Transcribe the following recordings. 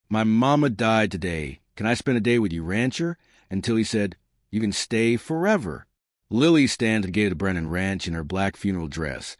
My mama died today. Can I spend a day with you, rancher? Until he said, you can stay forever. Lily stands at the gate of the Brennan Ranch in her black funeral dress,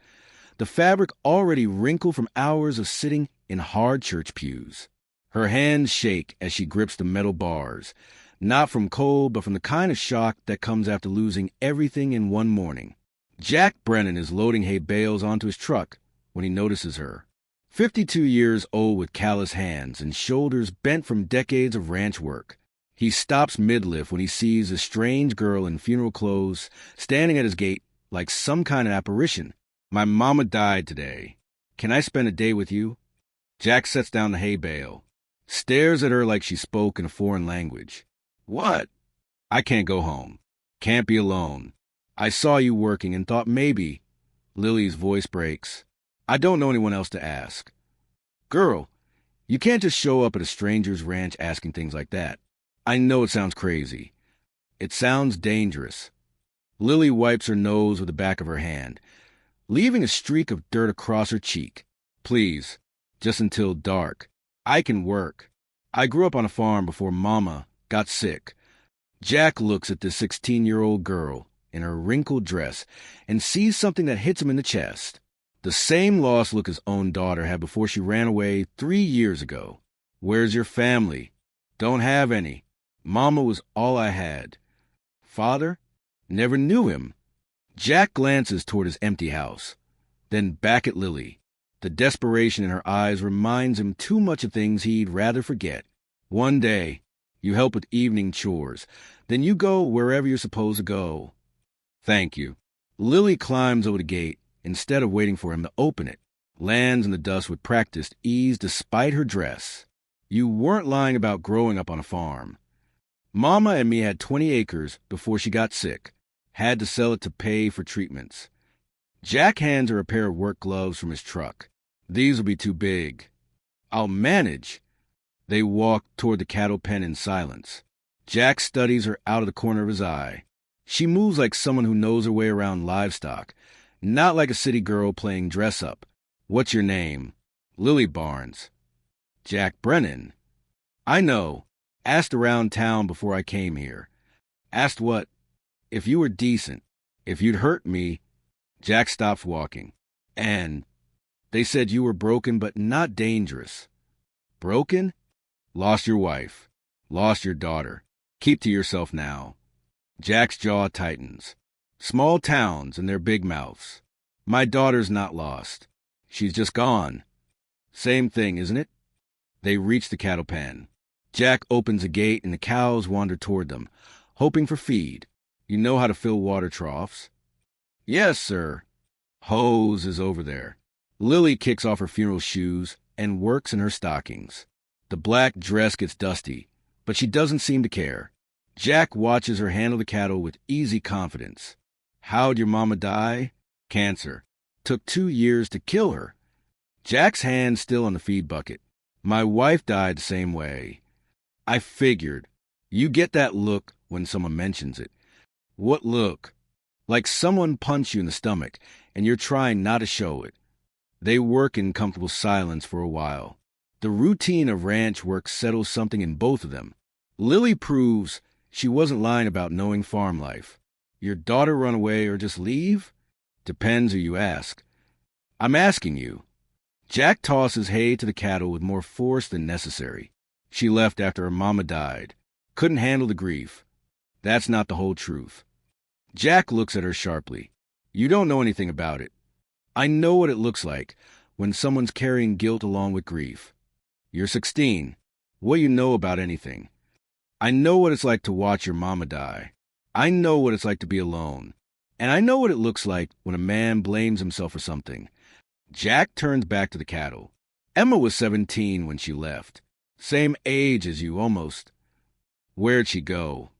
the fabric already wrinkled from hours of sitting in hard church pews. Her hands shake as she grips the metal bars, not from cold, but from the kind of shock that comes after losing everything in one morning. Jack Brennan is loading hay bales onto his truck when he notices her. 52 years old with callous hands and shoulders bent from decades of ranch work. He stops mid-lift when he sees a strange girl in funeral clothes standing at his gate like some kind of apparition. My mama died today. Can I spend a day with you? Jack sets down the hay bale, stares at her like she spoke in a foreign language. What? I can't go home. Can't be alone. I saw you working and thought maybe. Lily's voice breaks. I don't know anyone else to ask. Girl, you can't just show up at a stranger's ranch asking things like that. I know it sounds crazy. It sounds dangerous. Lily wipes her nose with the back of her hand, leaving a streak of dirt across her cheek. Please, just until dark. I can work. I grew up on a farm before Mama got sick. Jack looks at the 16-year-old girl in her wrinkled dress and sees something that hits him in the chest. The same lost look his own daughter had before she ran away 3 years ago. Where's your family? Don't have any. Mama was all I had. Father? Never knew him. Jack glances toward his empty house, then back at Lily. The desperation in her eyes reminds him too much of things he'd rather forget. One day, you help with evening chores, then you go wherever you're supposed to go. Thank you. Lily climbs over the gate instead of waiting for him to open it, lands in the dust with practiced ease despite her dress. You weren't lying about growing up on a farm. Mama and me had 20 acres before she got sick. Had to sell it to pay for treatments. Jack hands her a pair of work gloves from his truck. These will be too big. I'll manage. They walk toward the cattle pen in silence. Jack studies her out of the corner of his eye. She moves like someone who knows her way around livestock, not like a city girl playing dress-up. What's your name? Lily Barnes. Jack Brennan. I know. Asked around town before I came here. Asked what? If you were decent. If you'd hurt me. Jack stops walking. And they said you were broken but not dangerous. Broken? Lost your wife. Lost your daughter. Keep to yourself now. Jack's jaw tightens. Small towns and their big mouths. My daughter's not lost. She's just gone. Same thing, isn't it? They reach the cattle pen. Jack opens a gate and the cows wander toward them, hoping for feed. You know how to fill water troughs? Yes, sir. Hose is over there. Lily kicks off her funeral shoes and works in her stockings. The black dress gets dusty, but she doesn't seem to care. Jack watches her handle the cattle with easy confidence. How'd your mama die? Cancer. Took 2 years to kill her. Jack's hand still on the feed bucket. My wife died the same way. I figured. You get that look when someone mentions it. What look? Like someone punched you in the stomach, and you're trying not to show it. They work in comfortable silence for a while. The routine of ranch work settles something in both of them. Lily proves she wasn't lying about knowing farm life. Your daughter run away or just leave? Depends who you ask. I'm asking you. Jack tosses hay to the cattle with more force than necessary. She left after her mama died. Couldn't handle the grief. That's not the whole truth. Jack looks at her sharply. You don't know anything about it. I know what it looks like when someone's carrying guilt along with grief. You're 16. What do you know about anything? I know what it's like to watch your mama die. I know what it's like to be alone. And I know what it looks like when a man blames himself for something. Jack turns back to the cattle. Emma was 17 when she left. Same age as you, almost. Where'd she go?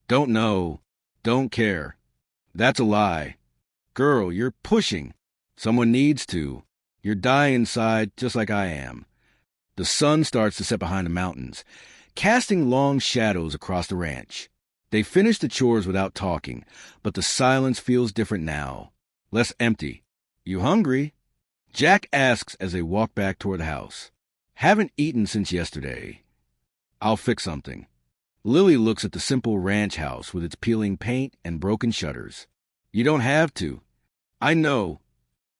Don't know. Don't care. That's a lie. Girl, you're pushing. Someone needs to. You're dying inside just like I am. The sun starts to set behind the mountains, casting long shadows across the ranch. They finish the chores without talking, but the silence feels different now. Less empty. You hungry? Jack asks as they walk back toward the house. Haven't eaten since yesterday. I'll fix something. Lily looks at the simple ranch house with its peeling paint and broken shutters. You don't have to. I know.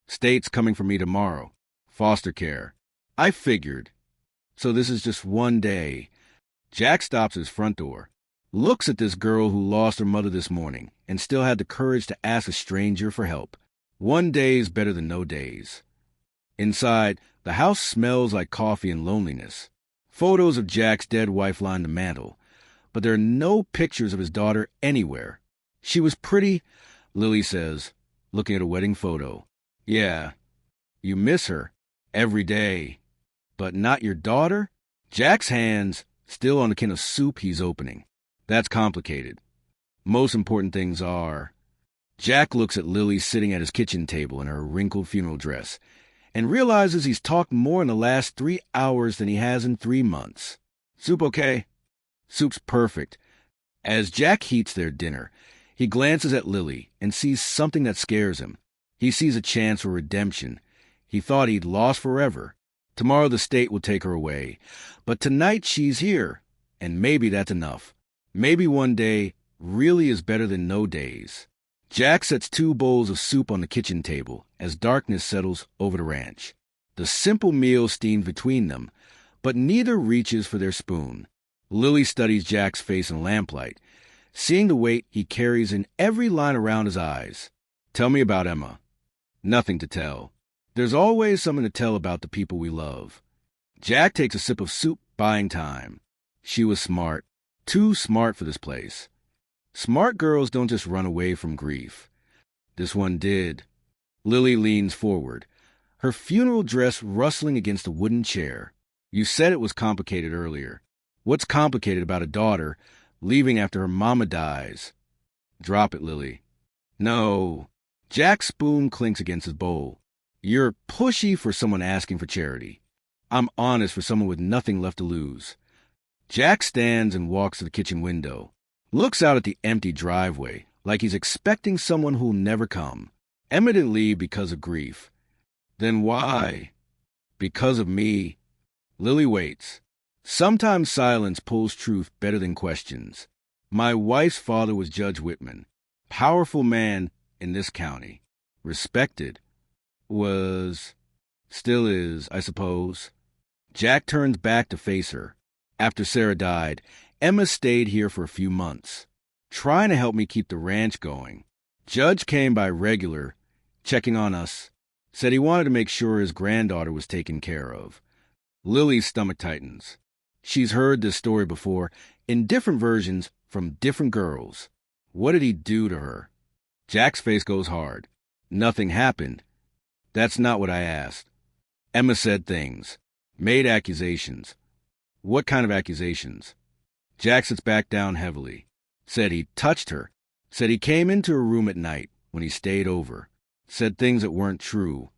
State's coming for me tomorrow. Foster care. I figured. So this is just one day. Jack stops at his front door, looks at this girl who lost her mother this morning and still had the courage to ask a stranger for help. One day is better than no days. Inside, the house smells like coffee and loneliness. Photos of Jack's dead wife line the mantel, but there are no pictures of his daughter anywhere. She was pretty, Lily says, looking at a wedding photo. Yeah, you miss her every day. But not your daughter? Jack's hands still on the can of soup he's opening. That's complicated. Most important things are... Jack looks at Lily sitting at his kitchen table in her wrinkled funeral dress and realizes he's talked more in the last 3 hours than he has in 3 months. Soup okay? Soup's perfect. As Jack heats their dinner, he glances at Lily and sees something that scares him. He sees a chance for redemption. He thought he'd lost forever. Tomorrow the state will take her away. But tonight she's here, and maybe that's enough. Maybe one day really is better than no days. Jack sets 2 bowls of soup on the kitchen table as darkness settles over the ranch. The simple meal steams between them, but neither reaches for their spoon. Lily studies Jack's face in lamplight, seeing the weight he carries in every line around his eyes. Tell me about Emma. Nothing to tell. There's always something to tell about the people we love. Jack takes a sip of soup, buying time. She was smart. Too smart for this place. Smart girls don't just run away from grief. This one did. Lily leans forward, her funeral dress rustling against a wooden chair. You said it was complicated earlier. What's complicated about a daughter leaving after her mama dies? Drop it, Lily. No. Jack's spoon clinks against his bowl. You're pushy for someone asking for charity. I'm honest for someone with nothing left to lose. Jack stands and walks to the kitchen window, looks out at the empty driveway like he's expecting someone who'll never come, evidently because of grief. Then why? Because of me. Lily waits. Sometimes silence pulls truth better than questions. My wife's father was Judge Whitman, powerful man in this county, respected. Still is, I suppose. Jack turns back to face her. After Sarah died, Emma stayed here for a few months, trying to help me keep the ranch going. Judge came by regular, checking on us, said he wanted to make sure his granddaughter was taken care of. Lily's stomach tightens. She's heard this story before, in different versions from different girls. What did he do to her? Jack's face goes hard. Nothing happened. That's not what I asked. Emma said things, made accusations. What kind of accusations? Jack sits back down heavily. Said he touched her. Said he came into her room at night when he stayed over. Said things that weren't true.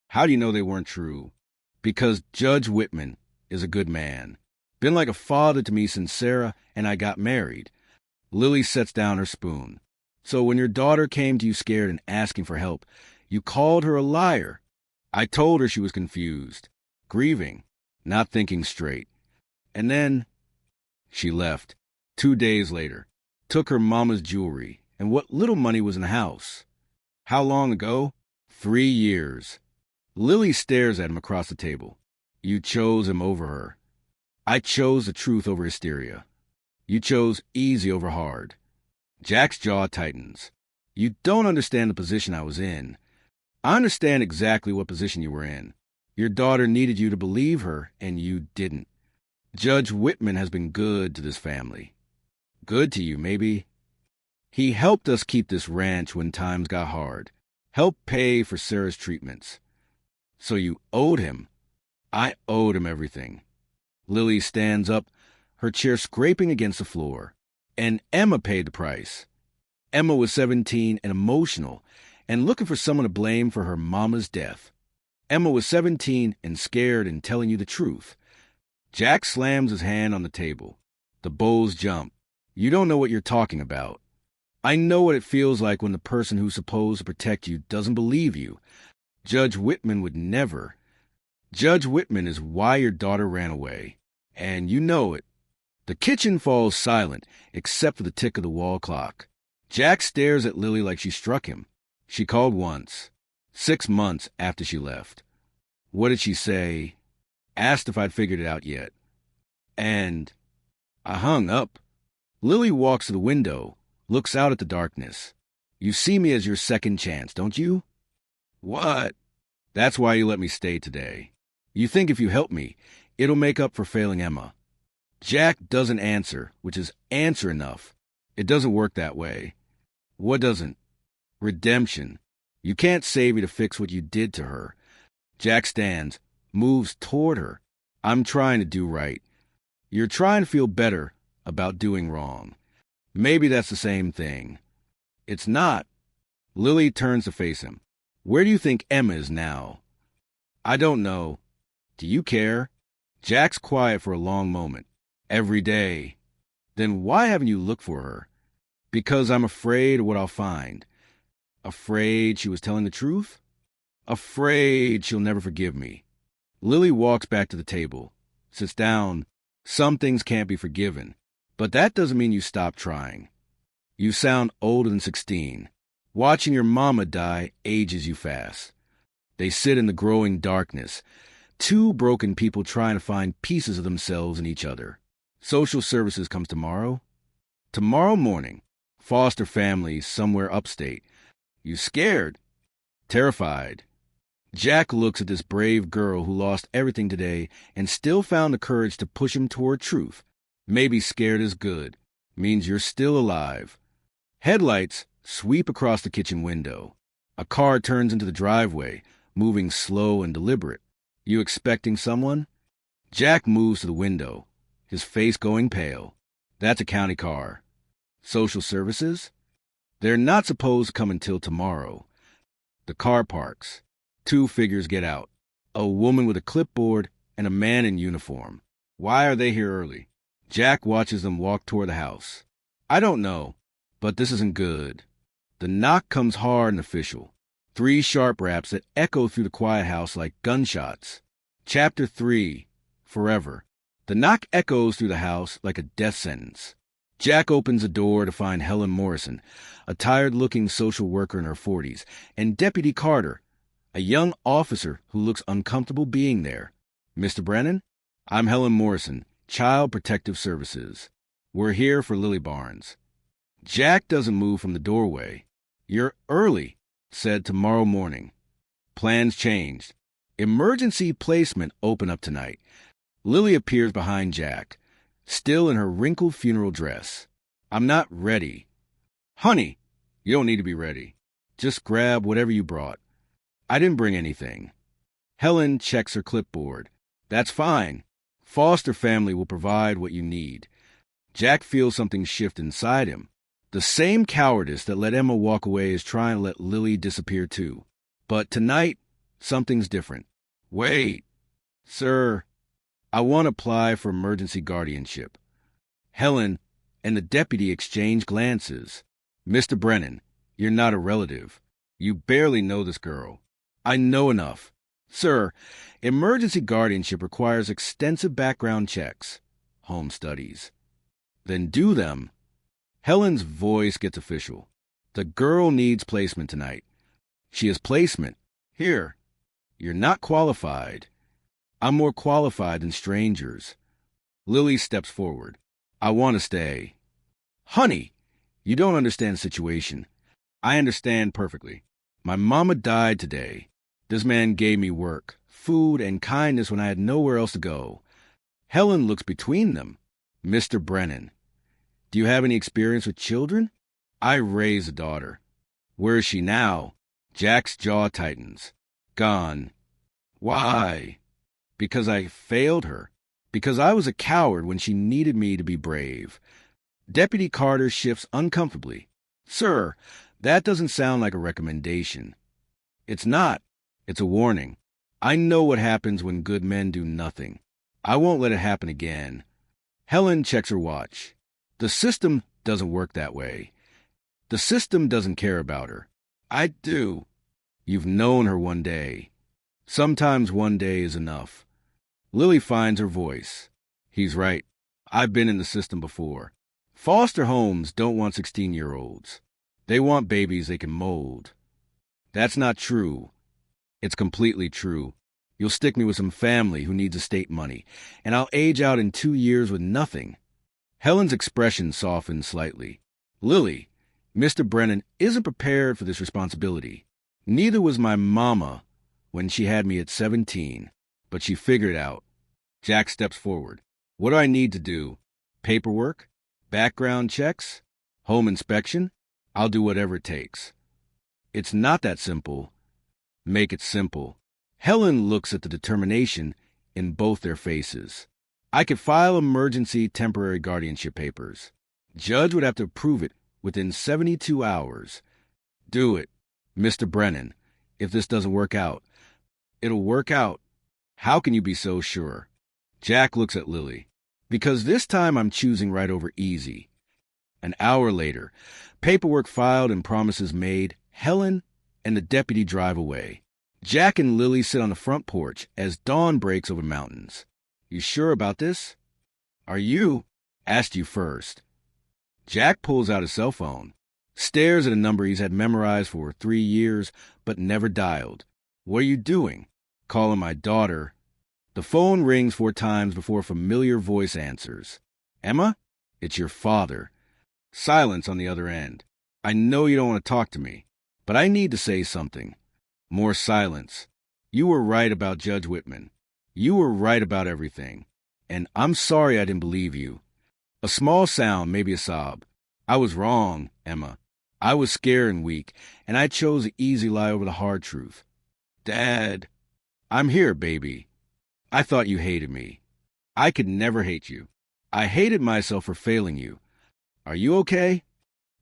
How do you know they weren't true? Because Judge Whitman is a good man. Been like a father to me since Sarah and I got married. Lily sets down her spoon. So when your daughter came to you scared and asking for help, you called her a liar. I told her she was confused, grieving, not thinking straight. And then she left. 2 days later, took her mama's jewelry and what little money was in the house. How long ago? 3 years. Lily stares at him across the table. You chose him over her. I chose the truth over hysteria. You chose easy over hard. Jack's jaw tightens. You don't understand the position I was in. I understand exactly what position you were in. Your daughter needed you to believe her, and you didn't. Judge Whitman has been good to this family. Good to you, maybe. He helped us keep this ranch when times got hard. Helped pay for Sarah's treatments. So you owed him. I owed him everything. Lily stands up, her chair scraping against the floor. And Emma paid the price. Emma was 17 and emotional, and looking for someone to blame for her mama's death. Emma was 17 and scared and telling you the truth. Jack slams his hand on the table. The bowls jump. You don't know what you're talking about. I know what it feels like when the person who's supposed to protect you doesn't believe you. Judge Whitman would never. Judge Whitman is why your daughter ran away. And you know it. The kitchen falls silent, except for the tick of the wall clock. Jack stares at Lily like she struck him. She called once, 6 months after she left. What did she say? Asked if I'd figured it out yet. And I hung up. Lily walks to the window, looks out at the darkness. You see me as your second chance, don't you? What? That's why you let me stay today. You think if you help me, it'll make up for failing Emma. Jack doesn't answer, which is answer enough. It doesn't work that way. What doesn't? Redemption. You can't save me to fix what you did to her. Jack stands, moves toward her. I'm trying to do right. You're trying to feel better about doing wrong. Maybe that's the same thing. It's not. Lily turns to face him. Where do you think Emma is now? I don't know. Do you care? Jack's quiet for a long moment. Every day. Then why haven't you looked for her? Because I'm afraid of what I'll find. Afraid she was telling the truth? Afraid she'll never forgive me. Lily walks back to the table, sits down. Some things can't be forgiven, but that doesn't mean you stop trying. You sound older than 16. Watching your mama die ages you fast. They sit in the growing darkness, two broken people trying to find pieces of themselves in each other. Social services comes tomorrow. Tomorrow morning, foster families somewhere upstate. You scared? Terrified. Jack looks at this brave girl who lost everything today and still found the courage to push him toward truth. Maybe scared is good. Means you're still alive. Headlights sweep across the kitchen window. A car turns into the driveway, moving slow and deliberate. You expecting someone? Jack moves to the window, his face going pale. That's a county car. Social services? They're not supposed to come until tomorrow. The car parks. Two figures get out. A woman with a clipboard and a man in uniform. Why are they here early? Jack watches them walk toward the house. I don't know, but this isn't good. The knock comes hard and official. 3 sharp raps that echo through the quiet house like gunshots. Chapter 3. Forever. The knock echoes through the house like a death sentence. Jack opens the door to find Helen Morrison, a tired-looking social worker in her 40s, and Deputy Carter, a young officer who looks uncomfortable being there. Mr. Brennan? I'm Helen Morrison, Child Protective Services. We're here for Lily Barnes. Jack doesn't move from the doorway. You're early, said tomorrow morning. Plans changed. Emergency placement open up tonight. Lily appears behind Jack, still in her wrinkled funeral dress. I'm not ready. Honey, you don't need to be ready. Just grab whatever you brought. I didn't bring anything. Helen checks her clipboard. That's fine. Foster family will provide what you need. Jack feels something shift inside him. The same cowardice that let Emma walk away is trying to let Lily disappear too. But tonight, something's different. Wait. Sir, I want to apply for emergency guardianship. Helen and the deputy exchange glances. Mr. Brennan, you're not a relative. You barely know this girl. I know enough. Sir, emergency guardianship requires extensive background checks. Home studies. Then do them. Helen's voice gets official. The girl needs placement tonight. She has placement. Here. You're not qualified. I'm more qualified than strangers. Lily steps forward. I want to stay. Honey, you don't understand the situation. I understand perfectly. My mama died today. This man gave me work, food, and kindness when I had nowhere else to go. Helen looks between them. Mr. Brennan, do you have any experience with children? I raised a daughter. Where is she now? Jack's jaw tightens. Gone. Why? Because I failed her. Because I was a coward when she needed me to be brave. Deputy Carter shifts uncomfortably. Sir, that doesn't sound like a recommendation. It's not. It's a warning. I know what happens when good men do nothing. I won't let it happen again. Helen checks her watch. The system doesn't work that way. The system doesn't care about her. I do. You've known her one day. Sometimes one day is enough. Lily finds her voice. He's right. I've been in the system before. Foster homes don't want 16-year-olds. They want babies they can mold. That's not true. It's completely true. You'll stick me with some family who needs estate money, and I'll age out in 2 years with nothing. Helen's expression softened slightly. Lily, Mr. Brennan isn't prepared for this responsibility. Neither was my mama when she had me at 17, but she figured it out. Jack steps forward. What do I need to do? Paperwork? Background checks? Home inspection? I'll do whatever it takes. It's not that simple. Make it simple. Helen looks at the determination in both their faces. I could file emergency temporary guardianship papers. Judge would have to approve it within 72 hours. Do it, Mr. Brennan. If this doesn't work out, it'll work out. How can you be so sure? Jack looks at Lily. Because this time I'm choosing right over easy. An hour later, paperwork filed and promises made, Helen and the deputy drive away. Jack and Lily sit on the front porch as dawn breaks over mountains. You sure about this? Are you? Asked you first. Jack pulls out his cell phone, stares at a number he's had memorized for 3 years but never dialed. What are you doing? Calling my daughter. The phone rings 4 times before a familiar voice answers. Emma? It's your father. Silence on the other end. I know you don't want to talk to me, but I need to say something. More silence. You were right about Judge Whitman. You were right about everything. And I'm sorry I didn't believe you. A small sound, maybe a sob. I was wrong, Emma. I was scared and weak, and I chose the easy lie over the hard truth. Dad, I'm here, baby. I thought you hated me. I could never hate you. I hated myself for failing you. Are you okay?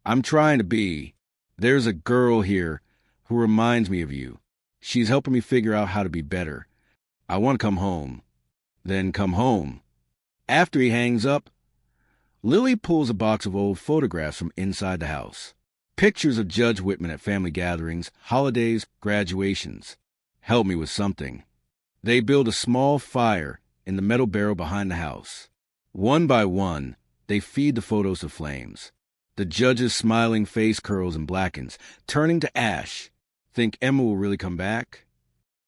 I'm trying to be. There's a girl here who reminds me of you. She's helping me figure out how to be better. I want to come home. Then come home. After he hangs up, Lily pulls a box of old photographs from inside the house. Pictures of Judge Whitman at family gatherings, holidays, graduations. Help me with something. They build a small fire in the metal barrel behind the house. One by one, they feed the photos to flames. The judge's smiling face curls and blackens, turning to ash. Think Emma will really come back?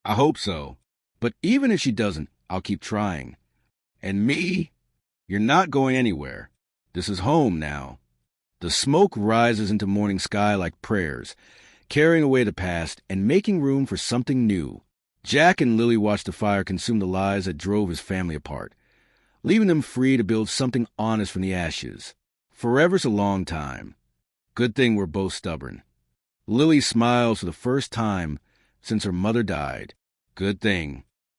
I hope so. But even if she doesn't, I'll keep trying. And me? You're not going anywhere. This is home now. The smoke rises into morning sky like prayers, carrying away the past and making room for something new. Jack and Lily watch the fire consume the lies that drove his family apart, leaving them free to build something honest from the ashes. Forever's a long time. Good thing we're both stubborn. Lily smiles for the first time since her mother died. Good thing.